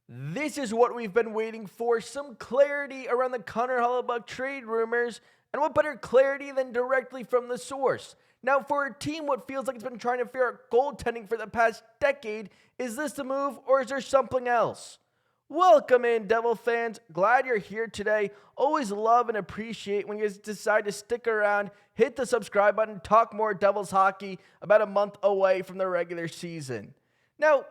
This is what we've been waiting for, some clarity around the Connor Hellebuyck trade rumors, and what better clarity than directly from the source. Now, for a team what feels like it's been trying to figure out goaltending for the past decade, is this the move or is there something else? Welcome in, Devil fans. Glad you're here today. Always love and appreciate when you guys decide to stick around, hit the subscribe button, talk more Devils hockey about a month away from the regular season. Now,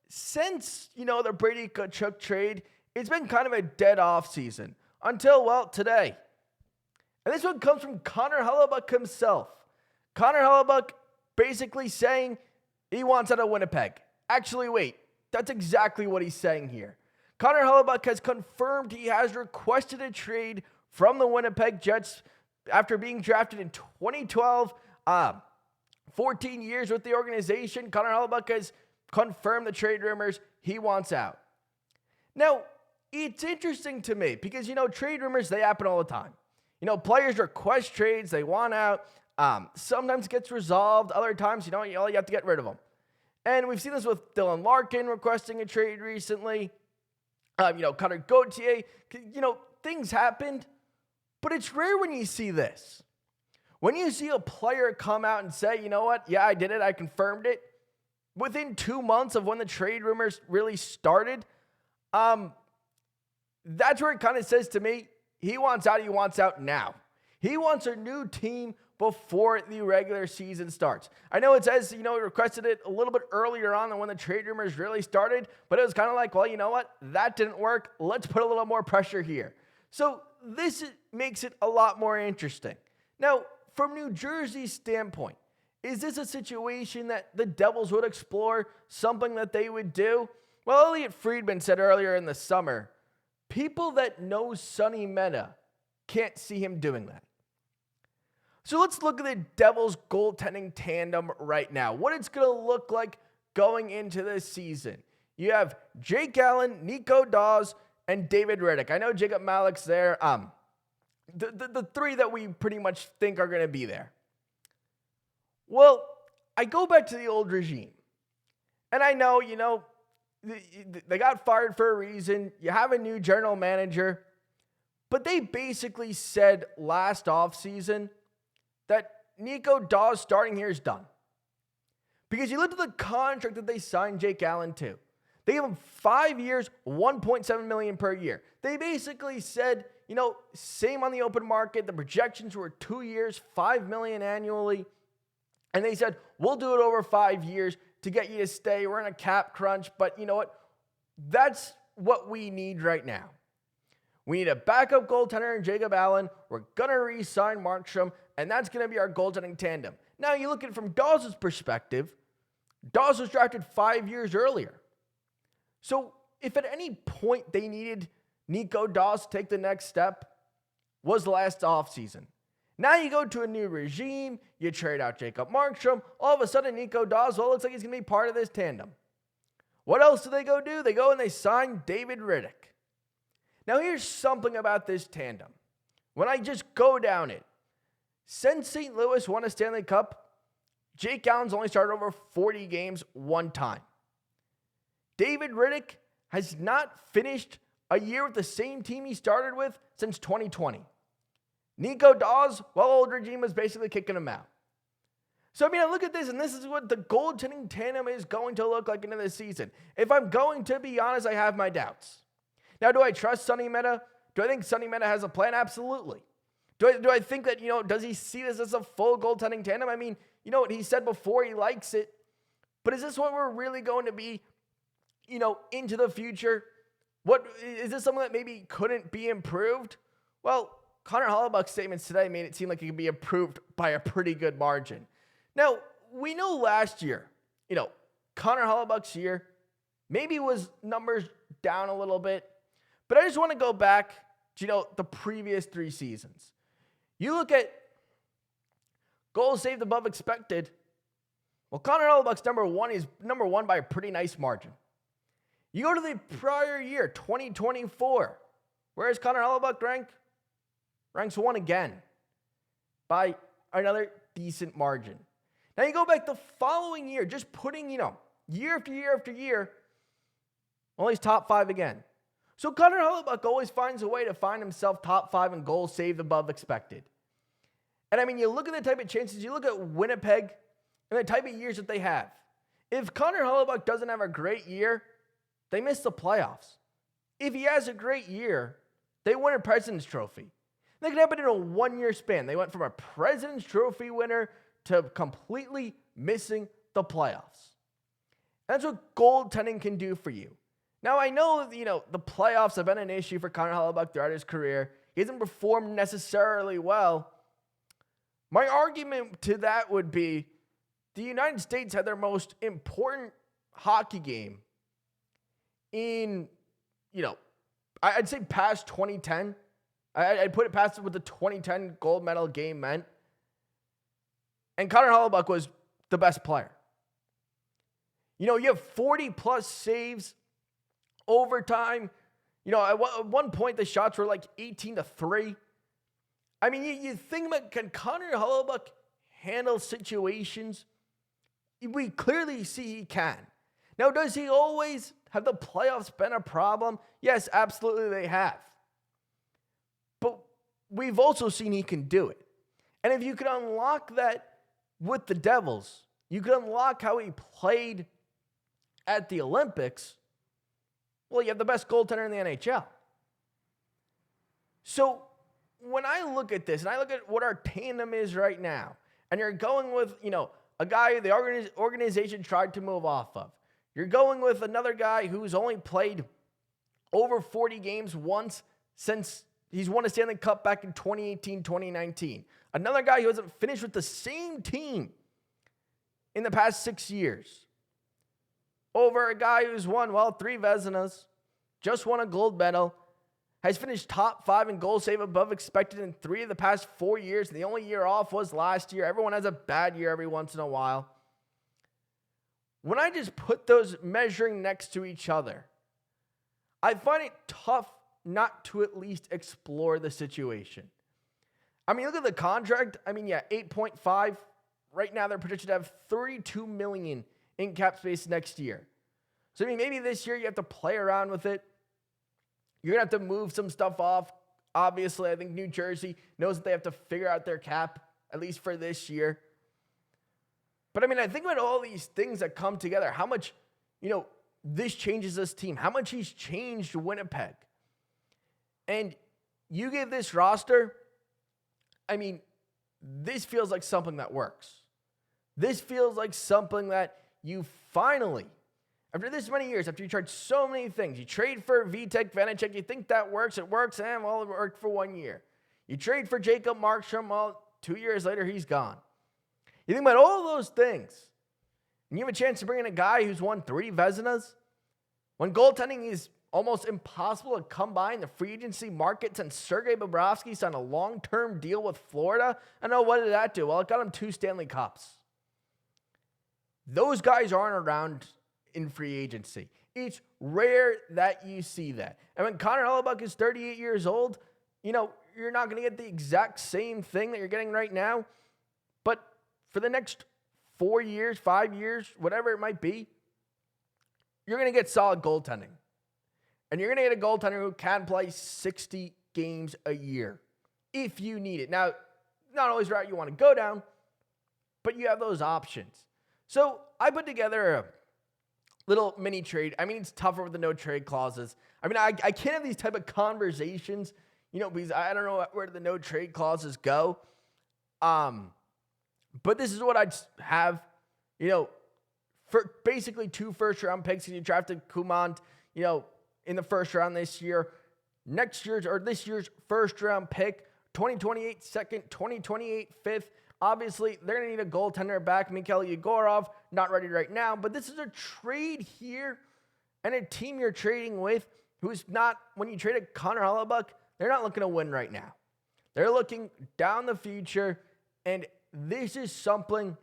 since, the Brady Tkachuk trade, it's been kind of a dead off season until, well, today. And this one comes from Connor Hellebuyck himself. Connor Hellebuyck basically saying he wants out of Winnipeg. Actually, wait, that's exactly what he's saying here. Connor Hellebuyck has confirmed he has requested a trade from the Winnipeg Jets after being drafted in 2012. 14 years with the organization. Connor Hellebuyck has confirmed the trade rumors. He wants out. Now, it's interesting to me because, trade rumors, they happen all the time. Players request trades. They want out. Sometimes it gets resolved. Other times, you have to get rid of them. And we've seen this with Dylan Larkin requesting a trade recently. Cutter Gauthier. Things happened. But it's rare when you see this. When you see a player come out and say, you know what? Yeah, I did it. I confirmed it. Within 2 months of when the trade rumors really started, that's where it kind of says to me, he wants out now. He wants a new team before the regular season starts. I know it says, he requested it a little bit earlier on than when the trade rumors really started, but it was kind of like, well, you know what? That didn't work. Let's put a little more pressure here. So this makes it a lot more interesting. Now, from New Jersey's standpoint, is this a situation that the Devils would explore, something that they would do? Well, Elliot Friedman said earlier in the summer, people that know Sonny Meta can't see him doing that. So let's look at the Devils goaltending tandem right now. What it's going to look like going into this season. You have Jake Allen, Nico Daws, and David Rittich. I know Jacob Malik's there. The three that we pretty much think are going to be there. Well, I go back to the old regime. And I know, they got fired for a reason. You have a new general manager. But they basically said last offseason that Nico Daws starting here is done. Because you look at the contract that they signed Jake Allen to. They gave him 5 years, $1.7 million per year. They basically said, same on the open market. The projections were 2 years, $5 million annually. And they said, we'll do it over 5 years to get you to stay. We're in a cap crunch. But you know what? That's what we need right now. We need a backup goaltender in Jacob Allen. We're going to re-sign Markstrom. And that's going to be our goaltending tandem. Now, you look at it from Daws' perspective. Daws was drafted 5 years earlier. So if at any point they needed Nico Daws to take the next step, was last offseason. Now you go to a new regime, you trade out Jacob Markstrom, all of a sudden Nico Daws, well, it looks like he's going to be part of this tandem. What else do? They go and they sign David Rittich. Now here's something about this tandem. When I just go down it, since St. Louis won a Stanley Cup, Jake Allen's only started over 40 games one time. David Rittich has not finished a year with the same team he started with since 2020. Nico Daws, well, old regime was basically kicking him out. So, I look at this, and this is what the goaltending tandem is going to look like into this season. If I'm going to be honest, I have my doubts. Now, do I trust Sonny Meta? Do I think Sonny Meta has a plan? Absolutely. Do I think that, does he see this as a full goaltending tandem? What he said before, he likes it. But is this what we're really going to be, into the future? What is this something that maybe couldn't be improved? Well, Connor Hellebuyck's statements today made it seem like it could be improved by a pretty good margin. Now, we know last year, Connor Hellebuyck's year, maybe was numbers down a little bit, but I just want to go back to, the previous 3 seasons. You look at goals saved above expected. Well, Connor Hellebuyck's number one by a pretty nice margin. You go to the prior year, 2024. Where is Connor Hellebuyck rank? Ranks 1 again by another decent margin. Now you go back the following year, just putting, year after year after year, Well, he's top 5 again. So Connor Hellebuyck always finds a way to find himself top 5 in goals saved above expected. And I mean, you look at the type of chances, you look at Winnipeg and the type of years that they have. If Connor Hellebuyck doesn't have a great year, they miss the playoffs. If he has a great year, they win a President's Trophy. That could happen in a 1-year span. They went from a President's Trophy winner to completely missing the playoffs. That's what goaltending can do for you. Now, I know, the playoffs have been an issue for Connor Hellebuyck throughout his career. He hasn't performed necessarily well. My argument to that would be the United States had their most important hockey game in, I'd say past 2010. I'd put it past what the 2010 gold medal game meant. And Connor Hellebuyck was the best player. You have 40-plus saves, overtime. At one point, the shots were like 18-3. I mean, you think about, can Connor Hellebuyck handle situations? We clearly see he can. Now, does he always have the playoffs been a problem? Yes, absolutely they have. But we've also seen he can do it. And if you could unlock that with the Devils, you could unlock how he played at the Olympics, well, you have the best goaltender in the NHL. So when I look at this, and I look at what our tandem is right now, and you're going with, a guy the organization tried to move off of. You're going with another guy who's only played over 40 games once since he's won a Stanley Cup back in 2018, 2019. Another guy who hasn't finished with the same team in the past 6 years. Over a guy who's won, 3 Vezinas, just won a gold medal, has finished top 5 in goal save above expected in 3 of the past 4 years. And the only year off was last year. Everyone has a bad year every once in a while. When I just put those measuring next to each other, I find it tough not to at least explore the situation. I mean, look at the contract. 8.5. Right now, they're projected to have $32 million in cap space next year. So, maybe this year you have to play around with it. You're going to have to move some stuff off. Obviously, I think New Jersey knows that they have to figure out their cap, at least for this year. But, I think about all these things that come together. How much, this changes this team. How much he's changed Winnipeg. And you give this roster, this feels like something that works. This feels like something that you finally, after this many years, after you tried so many things, you trade for Vitek Vanacek, you think that works, it works, and it worked for 1 year. You trade for Jacob Markstrom, 2 years later, he's gone. You think about all those things, and you have a chance to bring in a guy who's won 3 Vezinas, when goaltending is almost impossible to come by in the free agency market since Sergei Bobrovsky signed a long-term deal with Florida. I know, what did that do? Well, it got him 2 Stanley Cups. Those guys aren't around in free agency. It's rare that you see that. And when Connor Hellebuyck is 38 years old, you're not going to get the exact same thing that you're getting right now. But for the next 4 years, 5 years, whatever it might be, you're going to get solid goaltending. And you're going to get a goaltender who can play 60 games a year if you need it. Now, not always the route you want to go down, but you have those options. So I put together a little mini trade. It's tougher with the no trade clauses. I can't have these type of conversations, because I don't know where the no trade clauses go. But this is what I'd have, for basically 2 first-round picks. You drafted Kumant, in the first round this year. This year's first-round pick, 2028 second, 2028 fifth. Obviously, they're going to need a goaltender back. Mikhail Yegorov, not ready right now. But this is a trade here and a team you're trading with who's not, when you traded Connor Hellebuyck, they're not looking to win right now. They're looking down the future, and this is something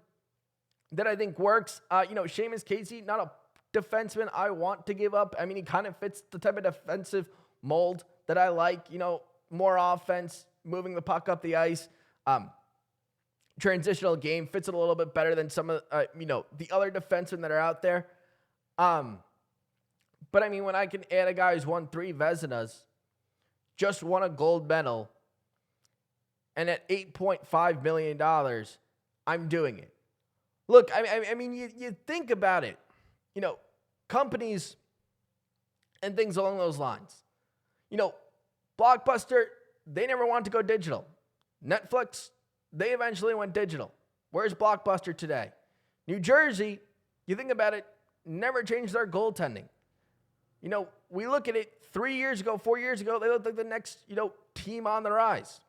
that I think works. Seamus Casey, not a defenseman I want to give up. He kind of fits the type of defensive mold that I like. More offense, moving the puck up the ice. Transitional game fits it a little bit better than some of the other defensemen that are out there. But I mean, when I can add a guy who's won 3 Vezinas, just won a gold medal, and at $8.5 million, I'm doing it. Look, I mean, you think about it. You know, companies and things along those lines. You know, Blockbuster, they never wanted to go digital. Netflix, they eventually went digital. Where's Blockbuster today? New Jersey, you think about it, never changed their goaltending. You know, we look at it 3 years ago, 4 years ago, they looked like the next, team on the rise.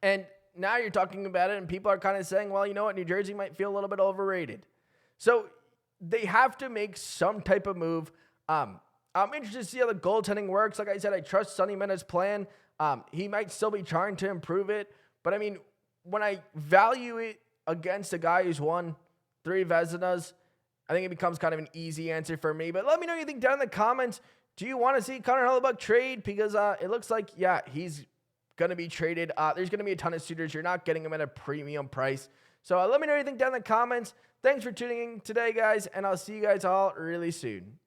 And now you're talking about it, and people are kind of saying, well, you know what, New Jersey might feel a little bit overrated. So they have to make some type of move. I'm interested to see how the goaltending works. Like I said, I trust Sonny Mena's plan. He might still be trying to improve it. But, I mean, when I value it against a guy who's won 3 Vezinas, I think it becomes kind of an easy answer for me. But let me know what you think down in the comments. Do you want to see Connor Hellebuyck trade? Because it looks like, yeah, he's going to be traded. There's going to be a ton of suitors. You're not getting him at a premium price. So let me know what you think down in the comments. Thanks for tuning in today, guys, and I'll see you guys all really soon.